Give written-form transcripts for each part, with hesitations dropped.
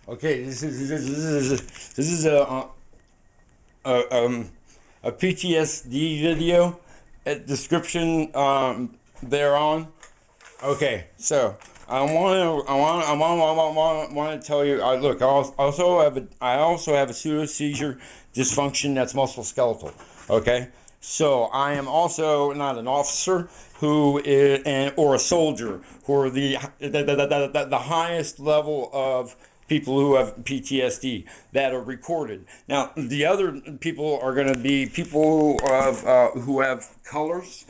Okay, this is a PTSD video. Description thereon. Okay, so I want to tell you. Look, I also have a pseudo seizure dysfunction that's musculoskeletal. Okay, so I am also not an officer who is, or a soldier who are the highest level of people who have PTSD that are recorded. Now, the other people are going to be people who have colors,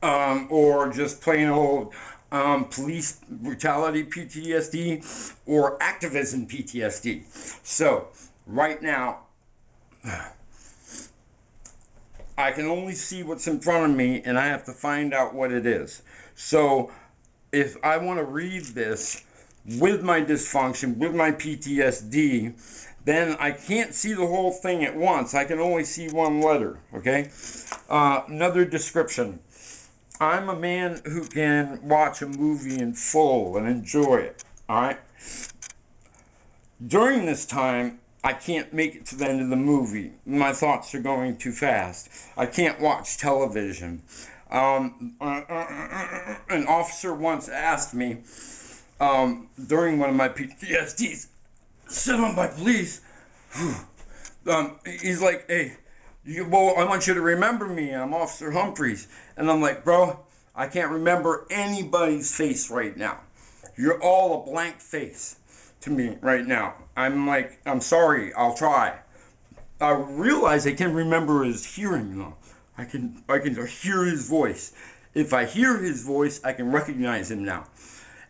or just plain old police brutality PTSD, or activism PTSD. So, right now, I can only see what's in front of me, and I have to find out what it is. So, if I want to read this with my dysfunction, with my PTSD, then I can't see the whole thing at once. I can only see one letter, okay? Another description. I'm a man who can watch a movie in full and enjoy it, all right? During this time, I can't make it to the end of the movie. My thoughts are going too fast. I can't watch television. An officer once asked me, during one of my PTSDs, sent on by police, he's like, hey, well, I want you to remember me. I'm Officer Humphreys. And I'm like, bro, I can't remember anybody's face right now. You're all a blank face to me right now. I'm like, I'm sorry, I'll try. I realize I can remember his hearing though. I can hear his voice. If I hear his voice, I can recognize him now.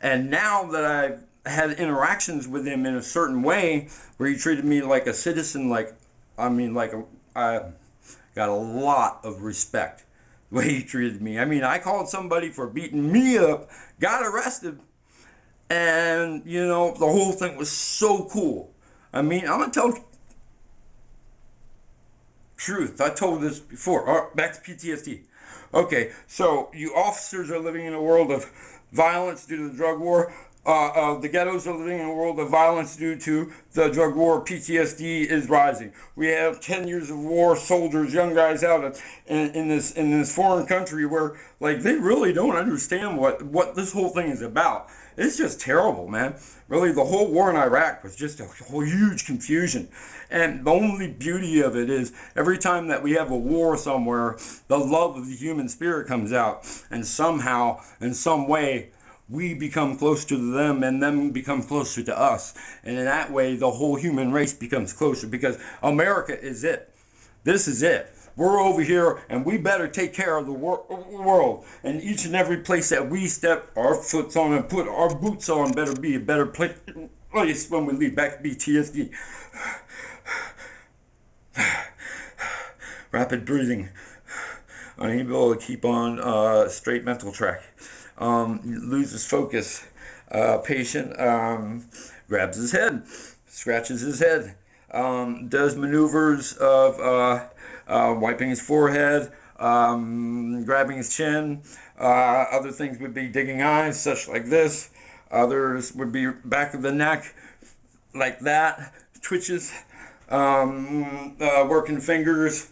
And now that I've had interactions with him in a certain way, where he treated me like a citizen, I got a lot of respect the way he treated me. I mean, I called somebody for beating me up, got arrested, and the whole thing was so cool. I mean, I'm gonna tell truth. I told this before. All right, back to PTSD. Okay, so you officers are living in a world of violence due to the drug war. The ghettos are living in a world of violence due to the drug war. PTSD is rising. We have 10 years of war, soldiers, young guys out in this foreign country where they really don't understand what this whole thing is about. It's just terrible, man. Really, the whole war in Iraq was just a whole huge confusion. And the only beauty of it is every time that we have a war somewhere, the love of the human spirit comes out. And somehow, in some way, we become close to them and them become closer to us. And in that way, the whole human race becomes closer because America is it. This is it. We're over here and we better take care of the world. And each and every place that we step our foots on and put our boots on better be a better place when we leave. Back to BTSD. Rapid breathing. Unable to keep on straight mental track. Loses focus. Patient grabs his head, scratches his head, does maneuvers of wiping his forehead, grabbing his chin. Other things would be digging eyes, such like this. Others would be back of the neck, like that, twitches, working fingers.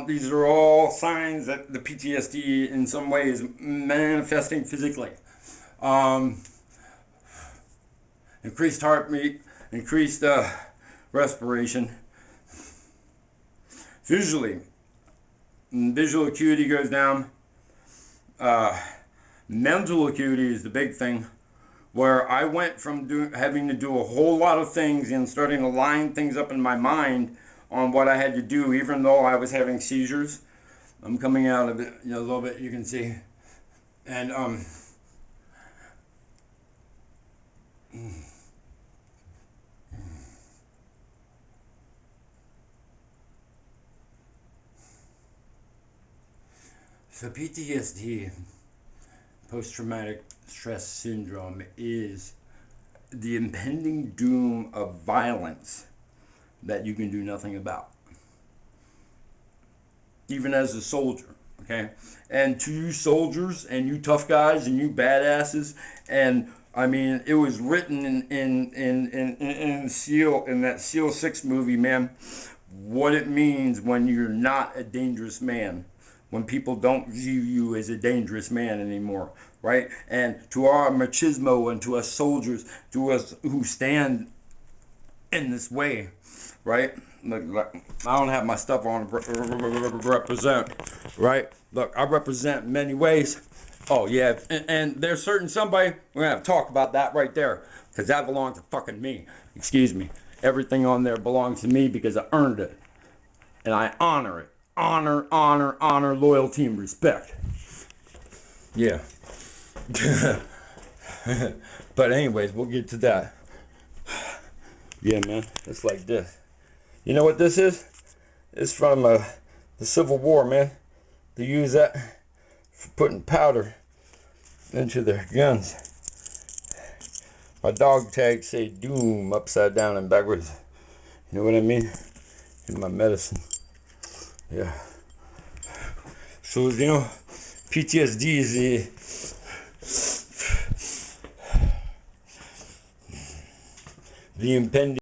These are all signs that the PTSD in some way is manifesting physically. Increased heartbeat, increased respiration. Visually, visual acuity goes down. Mental acuity is the big thing, where I went from having to do a whole lot of things and starting to line things up in my mind on what I had to do, even though I was having seizures. I'm coming out of it, a little bit, you can see. And so PTSD, post-traumatic stress syndrome, is the impending doom of violence that you can do nothing about, even as a soldier, okay? And to you soldiers and you tough guys and you badasses and I mean, it was written in SEAL, in that SEAL 6 movie, man. What it means when you're not a dangerous man, when people don't view you as a dangerous man anymore, right? And to our machismo and to us soldiers, to us who stand in this way, right? Look, I don't have my stuff on to represent, right? Look, I represent many ways. Oh yeah, and there's certain somebody we're gonna have to talk about that right there, because that belongs to fucking me. Excuse me. Everything on there belongs to me because I earned it, and I honor it. Honor, honor, honor, loyalty, and respect. Yeah. But anyways, we'll get to that. Yeah, man, it's like this. You know what this is? It's from the Civil War, man. They use that for putting powder into their guns. My dog tags say doom upside down and backwards. You know what I mean? In my medicine. Yeah. So, you know, PTSD is the impending